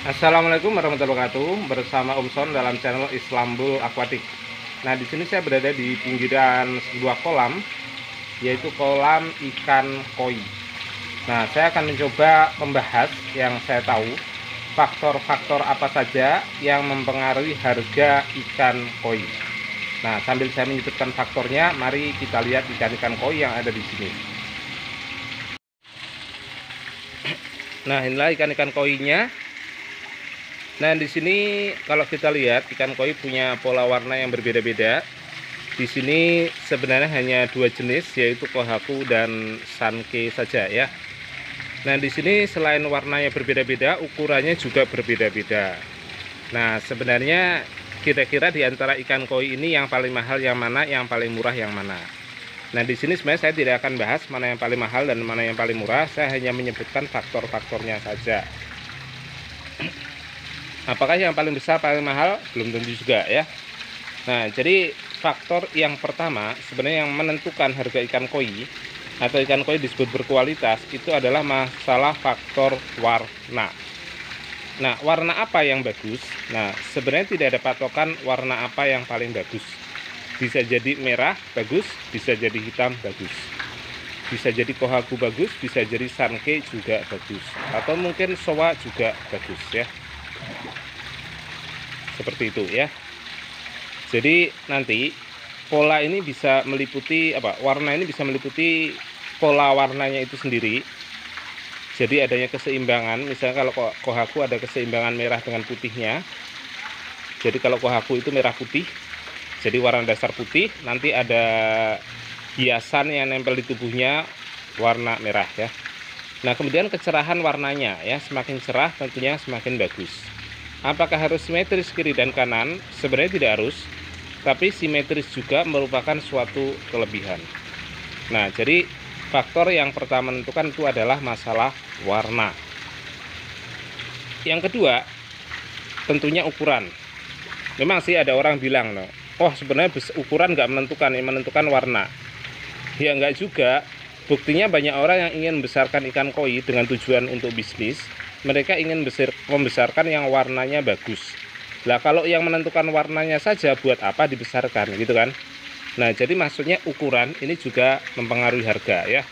Assalamualaikum warahmatullahi wabarakatuh. Bersama Om Son dalam channel Islambul Aquatic. Nah, di sini saya berada di pinggiran sebuah kolam, yaitu kolam ikan koi. Nah, saya akan mencoba membahas yang saya tahu, faktor-faktor apa saja yang mempengaruhi harga ikan koi. Nah, sambil saya menyebutkan faktornya, mari kita lihat ikan-ikan koi yang ada di sini. Nah, inilah ikan-ikan koinya. Nah, di sini kalau kita lihat ikan koi punya pola warna yang berbeda-beda. Di sini sebenarnya hanya dua jenis, yaitu kohaku dan sanke saja ya. Nah, di sini selain warnanya berbeda-beda, ukurannya juga berbeda-beda. Nah, sebenarnya kira-kira di antara ikan koi ini yang paling mahal yang mana, yang paling murah yang mana? Nah, di sini sebenarnya saya tidak akan bahas mana yang paling mahal dan mana yang paling murah. Saya hanya menyebutkan faktor-faktornya saja. Apakah yang paling besar paling mahal? Belum tentu juga ya. Nah, jadi faktor yang pertama sebenarnya yang menentukan harga ikan koi atau ikan koi disebut berkualitas itu adalah masalah faktor warna. Nah, warna apa yang bagus? Nah, sebenarnya tidak ada patokan warna apa yang paling bagus. Bisa jadi merah bagus, bisa jadi hitam bagus. Bisa jadi kohaku bagus, bisa jadi sanke juga bagus. Atau mungkin soa juga bagus ya. Seperti itu ya. Jadi nanti pola ini bisa meliputi warna ini bisa meliputi pola warnanya itu sendiri. Jadi adanya keseimbangan. Misalnya kalau kohaku ada keseimbangan merah dengan putihnya. Jadi kalau kohaku itu merah putih, jadi warna dasar putih, nanti ada hiasan yang nempel di tubuhnya warna merah ya. Nah, kemudian kecerahan warnanya ya, semakin cerah tentunya semakin bagus. Apakah harus simetris kiri dan kanan? Sebenarnya tidak harus, tapi simetris juga merupakan suatu kelebihan. Nah, jadi faktor yang pertama menentukan itu adalah masalah warna. Yang kedua, tentunya ukuran. Memang sih ada orang bilang, oh sebenarnya ukuran nggak menentukan, yang menentukan warna. Ya nggak juga. Buktinya banyak orang yang ingin membesarkan ikan koi dengan tujuan untuk bisnis. Mereka ingin membesarkan yang warnanya bagus. Lah kalau yang menentukan warnanya saja buat apa dibesarkan gitu kan. Nah, jadi maksudnya ukuran ini juga mempengaruhi harga ya.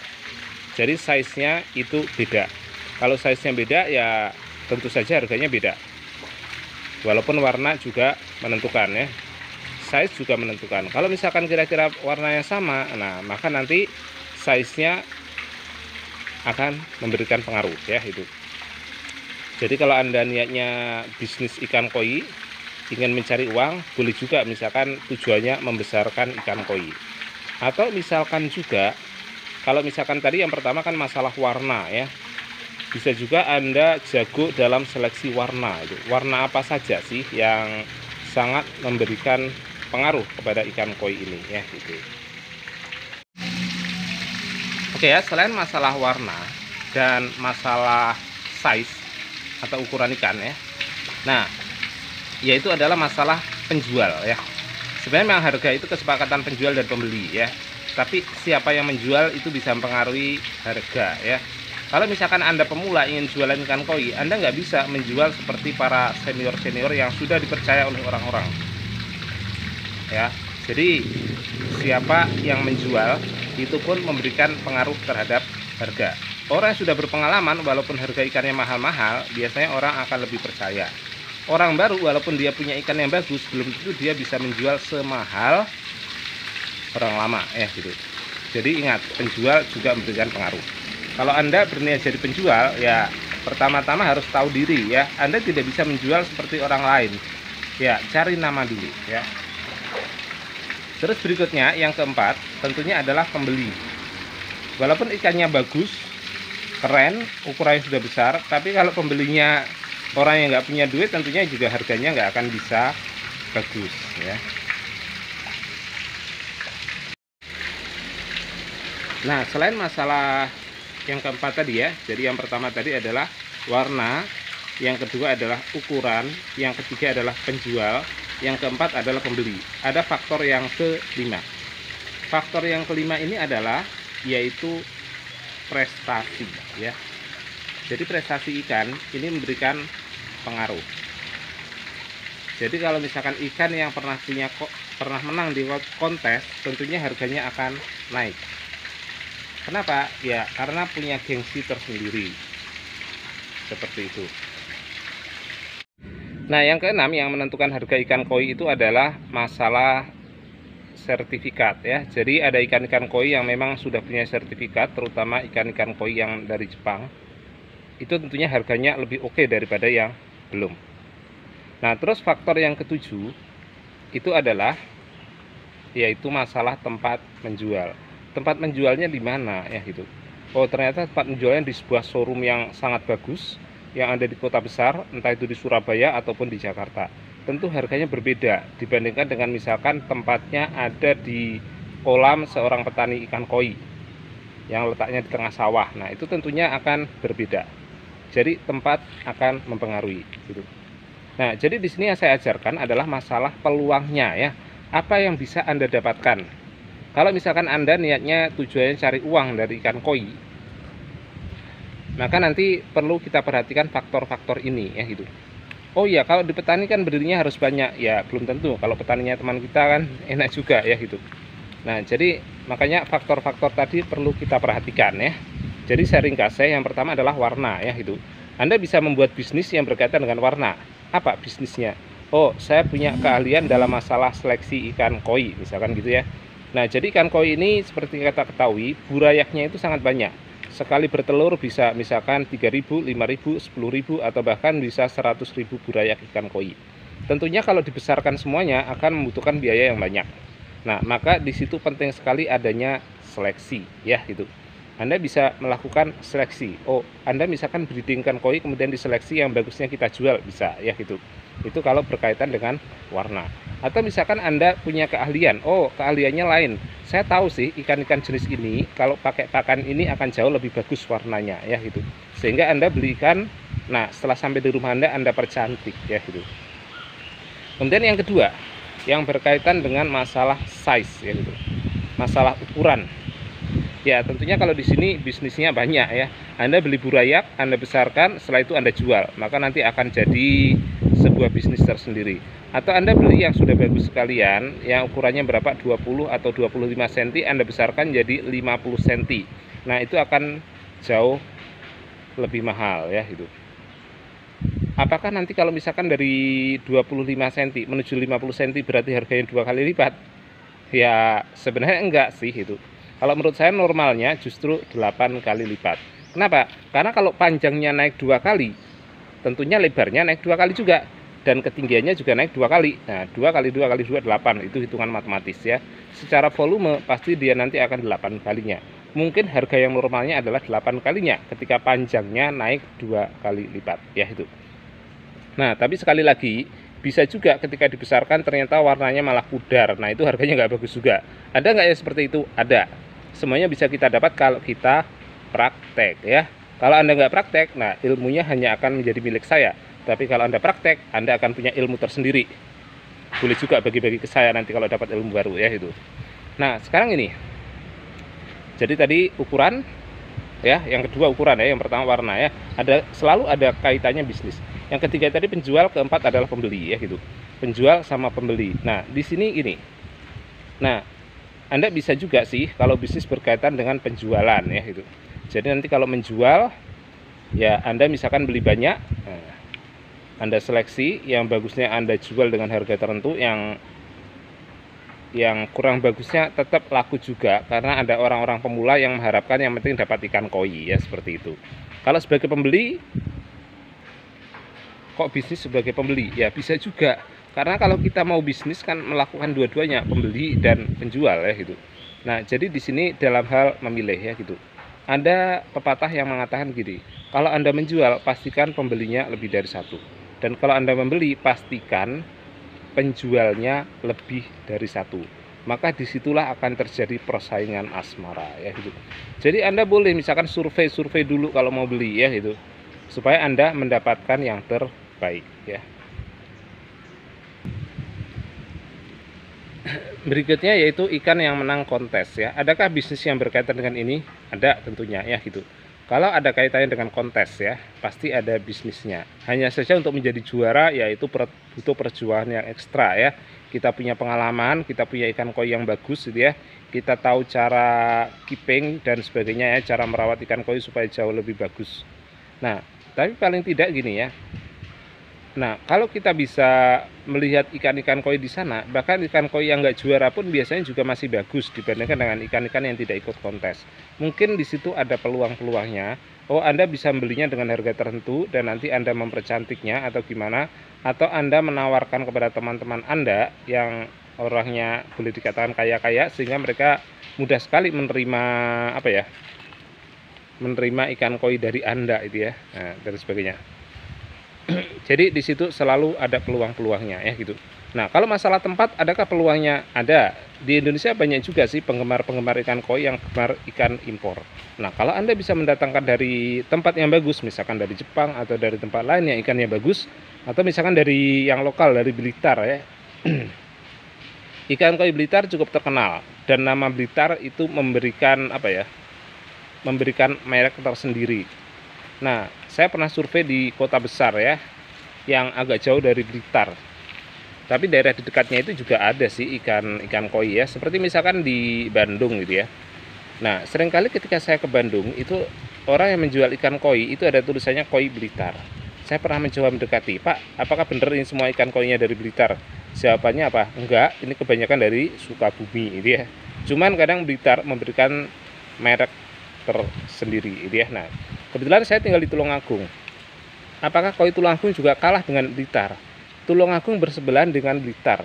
Jadi size-nya itu beda. Kalau size-nya beda ya tentu saja harganya beda. Walaupun warna juga menentukan ya. Size juga menentukan. Kalau misalkan kira-kira warnanya sama, nah maka nanti size-nya akan memberikan pengaruh ya itu. Jadi kalau Anda niatnya bisnis ikan koi, ingin mencari uang, boleh juga misalkan tujuannya membesarkan ikan koi. Atau misalkan juga, kalau misalkan tadi yang pertama kan masalah warna ya. Bisa juga Anda jago dalam seleksi warna. Warna apa saja sih yang sangat memberikan pengaruh kepada ikan koi ini ya gitu. Oke ya, selain masalah warna dan masalah size atau ukuran ikan ya. Nah, yaitu adalah masalah penjual ya. Sebenarnya memang harga itu kesepakatan penjual dan pembeli ya. Tapi siapa yang menjual itu bisa mempengaruhi harga ya. Kalau misalkan Anda pemula ingin jualan ikan koi, Anda nggak bisa menjual seperti para senior-senior yang sudah dipercaya oleh orang-orang. Ya, jadi siapa yang menjual itu pun memberikan pengaruh terhadap harga. Orang yang sudah berpengalaman, walaupun harga ikannya mahal-mahal, biasanya orang akan lebih percaya. Orang baru, walaupun dia punya ikan yang bagus, belum tentu dia bisa menjual semahal orang lama ya gitu. Jadi ingat, penjual juga memberikan pengaruh. Kalau Anda berniat jadi penjual, ya pertama-tama harus tahu diri ya. Anda tidak bisa menjual seperti orang lain. Ya, cari nama dulu ya. Terus berikutnya yang keempat, tentunya adalah pembeli. Walaupun ikannya bagus, keren, ukurannya sudah besar, tapi kalau pembelinya orang yang nggak punya duit, tentunya juga harganya nggak akan bisa bagus ya. Nah, selain masalah yang keempat tadi ya, jadi yang pertama tadi adalah warna, yang kedua adalah ukuran, yang ketiga adalah penjual, yang keempat adalah pembeli. Ada faktor yang kelima. Faktor yang kelima ini adalah yaitu prestasi ya. Jadi prestasi ikan ini memberikan pengaruh. Jadi kalau misalkan ikan yang pernah menang di kontes, tentunya harganya akan naik. Kenapa? Ya karena punya gengsi tersendiri. Seperti itu. Nah, yang keenam yang menentukan harga ikan koi itu adalah masalah sertifikat ya. Jadi ada ikan-ikan koi yang memang sudah punya sertifikat, terutama ikan-ikan koi yang dari Jepang. Itu tentunya harganya lebih oke daripada yang belum. Nah, terus faktor yang ketujuh itu adalah yaitu masalah tempat menjual. Tempat menjualnya di mana ya gitu. Oh, ternyata tempat menjualnya di sebuah showroom yang sangat bagus yang ada di kota besar, entah itu di Surabaya ataupun di Jakarta. Tentu harganya berbeda dibandingkan dengan misalkan tempatnya ada di kolam seorang petani ikan koi yang letaknya di tengah sawah. Nah, itu tentunya akan berbeda. Jadi tempat akan mempengaruhi gitu. Nah, jadi di sini yang saya ajarkan adalah masalah peluangnya ya. Apa yang bisa Anda dapatkan? Kalau misalkan Anda niatnya tujuannya cari uang dari ikan koi, maka nanti perlu kita perhatikan faktor-faktor ini ya gitu. Oh iya, kalau di petani kan berdirinya harus banyak. Ya, belum tentu. Kalau petaninya teman kita kan enak juga ya gitu. Nah, jadi makanya faktor-faktor tadi perlu kita perhatikan ya. Jadi saya ringkas, yang pertama adalah warna ya gitu. Anda bisa membuat bisnis yang berkaitan dengan warna. Apa bisnisnya? Oh, saya punya keahlian dalam masalah seleksi ikan koi, misalkan gitu ya. Nah, jadi ikan koi ini seperti kita ketahui, burayaknya itu sangat banyak. Sekali bertelur bisa misalkan 3.000, 5.000, 10.000 atau bahkan bisa 100.000 burayak ikan koi. Tentunya kalau dibesarkan semuanya akan membutuhkan biaya yang banyak. Nah, maka di situ penting sekali adanya seleksi ya gitu. Anda bisa melakukan seleksi. Oh, Anda misalkan breeding ikan koi kemudian diseleksi yang bagusnya kita jual, bisa ya gitu. Itu kalau berkaitan dengan warna. Atau misalkan Anda punya keahlian, oh keahliannya lain. Saya tahu sih ikan-ikan jenis ini kalau pakai pakan ini akan jauh lebih bagus warnanya ya gitu. Sehingga Anda beli ikan, nah setelah sampai di rumah Anda percantik ya gitu. Kemudian yang kedua, yang berkaitan dengan masalah size ya gitu. Masalah ukuran. Ya tentunya kalau di sini bisnisnya banyak ya. Anda beli burayak, Anda besarkan, setelah itu Anda jual, maka nanti akan jadi sebuah bisnis tersendiri. Atau Anda beli yang sudah bagus sekalian, yang ukurannya berapa, 20 atau 25 cm, Anda besarkan jadi 50 cm. Nah itu akan jauh lebih mahal ya gitu. Apakah nanti kalau misalkan dari 25 cm menuju 50 cm berarti harganya 2 kali lipat? Ya sebenarnya enggak sih itu. Kalau menurut saya normalnya justru 8 kali lipat. Kenapa? Karena kalau panjangnya naik 2 kali, tentunya lebarnya naik 2 kali juga. Dan ketinggiannya juga naik 2 kali. Nah 2 kali 2 kali 2, 8. Itu hitungan matematis ya. Secara volume pasti dia nanti akan 8 kalinya. Mungkin harga yang normalnya adalah 8 kalinya ketika panjangnya naik 2 kali lipat ya itu. Nah tapi sekali lagi, bisa juga ketika dibesarkan ternyata warnanya malah pudar. Nah itu harganya nggak bagus juga. Ada nggak ya seperti itu? Ada. Semuanya bisa kita dapat kalau kita praktek ya. Kalau Anda nggak praktek, nah ilmunya hanya akan menjadi milik saya. Tapi kalau Anda praktek, Anda akan punya ilmu tersendiri. Boleh juga bagi-bagi ke saya nanti kalau dapat ilmu baru ya itu. Nah sekarang ini, jadi tadi ukuran ya, yang kedua ukuran ya, yang pertama warna ya. Selalu ada kaitannya bisnis. Yang ketiga tadi penjual, keempat adalah pembeli ya gitu. Penjual sama pembeli. Nah di sini ini. Nah Anda bisa juga sih kalau bisnis berkaitan dengan penjualan ya gitu. Jadi nanti kalau menjual ya Anda misalkan beli banyak, nah, Anda seleksi yang bagusnya Anda jual dengan harga tertentu, yang kurang bagusnya tetap laku juga karena ada orang-orang pemula yang mengharapkan yang penting dapat ikan koi ya seperti itu. Kalau sebagai pembeli, kok bisnis sebagai pembeli? Ya bisa juga. Karena kalau kita mau bisnis kan melakukan dua-duanya, pembeli dan penjual ya gitu. Nah, jadi di sini dalam hal memilih ya gitu. Ada pepatah yang mengatakan gini, kalau Anda menjual pastikan pembelinya lebih dari satu. Dan kalau Anda membeli pastikan penjualnya lebih dari satu. Maka disitulah akan terjadi persaingan asmara ya gitu. Jadi Anda boleh misalkan survei dulu kalau mau beli ya gitu. Supaya Anda mendapatkan yang terbaik ya. Berikutnya yaitu ikan yang menang kontes ya. Adakah bisnis yang berkaitan dengan ini? Ada tentunya ya gitu. Kalau ada kaitannya dengan kontes ya, pasti ada bisnisnya. Hanya saja untuk menjadi juara yaitu butuh perjuangan yang ekstra ya. Kita punya pengalaman, kita punya ikan koi yang bagus gitu ya. Kita tahu cara keeping dan sebagainya ya, cara merawat ikan koi supaya jauh lebih bagus. Nah, tapi paling tidak gini ya. Nah, kalau kita bisa melihat ikan-ikan koi di sana, bahkan ikan koi yang nggak juara pun biasanya juga masih bagus dibandingkan dengan ikan-ikan yang tidak ikut kontes. Mungkin di situ ada peluang-peluangnya. Oh, Anda bisa membelinya dengan harga tertentu dan nanti Anda mempercantiknya atau gimana, atau Anda menawarkan kepada teman-teman Anda yang orangnya boleh dikatakan kaya-kaya sehingga mereka mudah sekali menerima apa ya? Menerima ikan koi dari Anda itu ya. Nah, dan sebagainya. Jadi di situ selalu ada peluang-peluangnya ya gitu. Nah, kalau masalah tempat, adakah peluangnya? Ada. Di Indonesia banyak juga sih penggemar-penggemar ikan koi yang gemar ikan impor. Nah, kalau Anda bisa mendatangkan dari tempat yang bagus, misalkan dari Jepang atau dari tempat lain yang ikannya bagus, atau misalkan dari yang lokal dari Blitar ya. Ikan koi Blitar cukup terkenal dan nama Blitar itu memberikan apa ya? Memberikan merek tersendiri. Nah, saya pernah survei di kota besar ya, yang agak jauh dari Blitar. Tapi daerah di dekatnya itu juga ada sih ikan koi ya, seperti misalkan di Bandung gitu ya. Nah, seringkali ketika saya ke Bandung itu orang yang menjual ikan koi itu ada tulisannya koi Blitar. Saya pernah mencoba mendekati, Pak, apakah benar ini semua ikan koinya dari Blitar? Jawabannya apa? Enggak, ini kebanyakan dari Sukabumi gitu ya. Cuman kadang Blitar memberikan merek tersendiri gitu ya. Nah, kebetulan saya tinggal di Tulungagung. Apakah koi Tulungagung juga kalah dengan Blitar? Tulungagung bersebelahan dengan Blitar.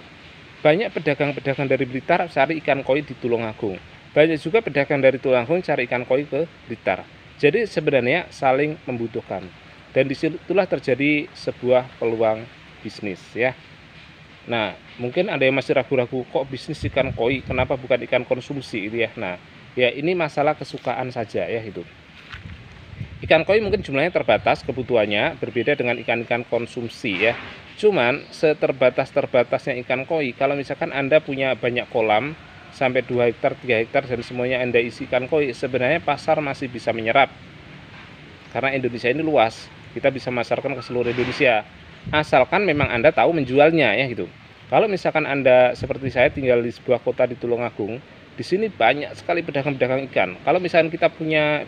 Banyak pedagang-pedagang dari Blitar cari ikan koi di Tulungagung. Banyak juga pedagang dari Tulungagung cari ikan koi ke Blitar. Jadi sebenarnya saling membutuhkan. Dan disitulah terjadi sebuah peluang bisnis ya. Nah, mungkin ada yang masih ragu-ragu, kok bisnis ikan koi, kenapa bukan ikan konsumsi gitu ya. Nah, ya ini masalah kesukaan saja ya itu. Ikan koi mungkin jumlahnya terbatas kebutuhannya, berbeda dengan ikan-ikan konsumsi ya. Cuman seterbatas-terbatasnya ikan koi, kalau misalkan Anda punya banyak kolam sampai 2 hektar, 3 hektar dan semuanya Anda isi ikan koi, sebenarnya pasar masih bisa menyerap. Karena Indonesia ini luas, kita bisa masarkan ke seluruh Indonesia. Asalkan memang Anda tahu menjualnya ya gitu. Kalau misalkan Anda seperti saya tinggal di sebuah kota di Tulungagung, di sini banyak sekali pedagang-pedagang ikan. Kalau misalkan kita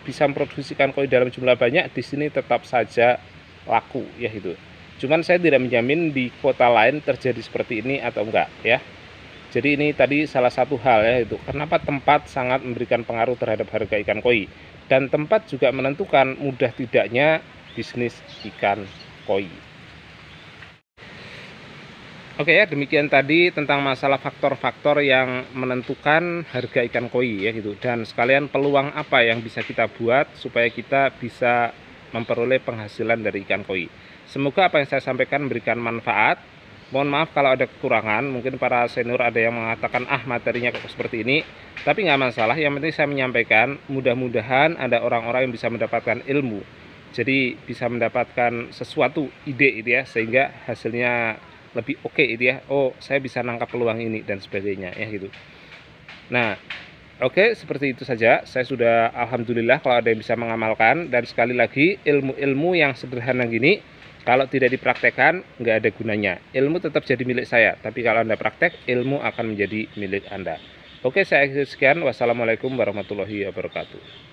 bisa memproduksi ikan koi dalam jumlah banyak, di sini tetap saja laku ya gitu. Cuman saya tidak menjamin di kota lain terjadi seperti ini atau enggak ya. Jadi ini tadi salah satu hal ya itu. Kenapa tempat sangat memberikan pengaruh terhadap harga ikan koi. Dan tempat juga menentukan mudah tidaknya bisnis ikan koi. Oke ya, demikian tadi tentang masalah faktor-faktor yang menentukan harga ikan koi ya gitu. Dan sekalian peluang apa yang bisa kita buat supaya kita bisa memperoleh penghasilan dari ikan koi. Semoga apa yang saya sampaikan memberikan manfaat. Mohon maaf kalau ada kekurangan, mungkin para senior ada yang mengatakan materinya kok seperti ini. Tapi nggak masalah, yang penting saya menyampaikan, mudah-mudahan ada orang-orang yang bisa mendapatkan ilmu. Jadi bisa mendapatkan sesuatu ide itu ya, sehingga hasilnya lebih oke itu ya. Oh, saya bisa nangkap peluang ini dan sebagainya ya gitu. Nah, oke, seperti itu saja. Saya sudah alhamdulillah kalau ada yang bisa mengamalkan. Dan sekali lagi, ilmu-ilmu yang sederhana gini kalau tidak dipraktekkan nggak ada gunanya. Ilmu tetap jadi milik saya, tapi kalau Anda praktek, ilmu akan menjadi milik Anda. Oke, saya akhiri sekian. Wassalamualaikum warahmatullahi wabarakatuh.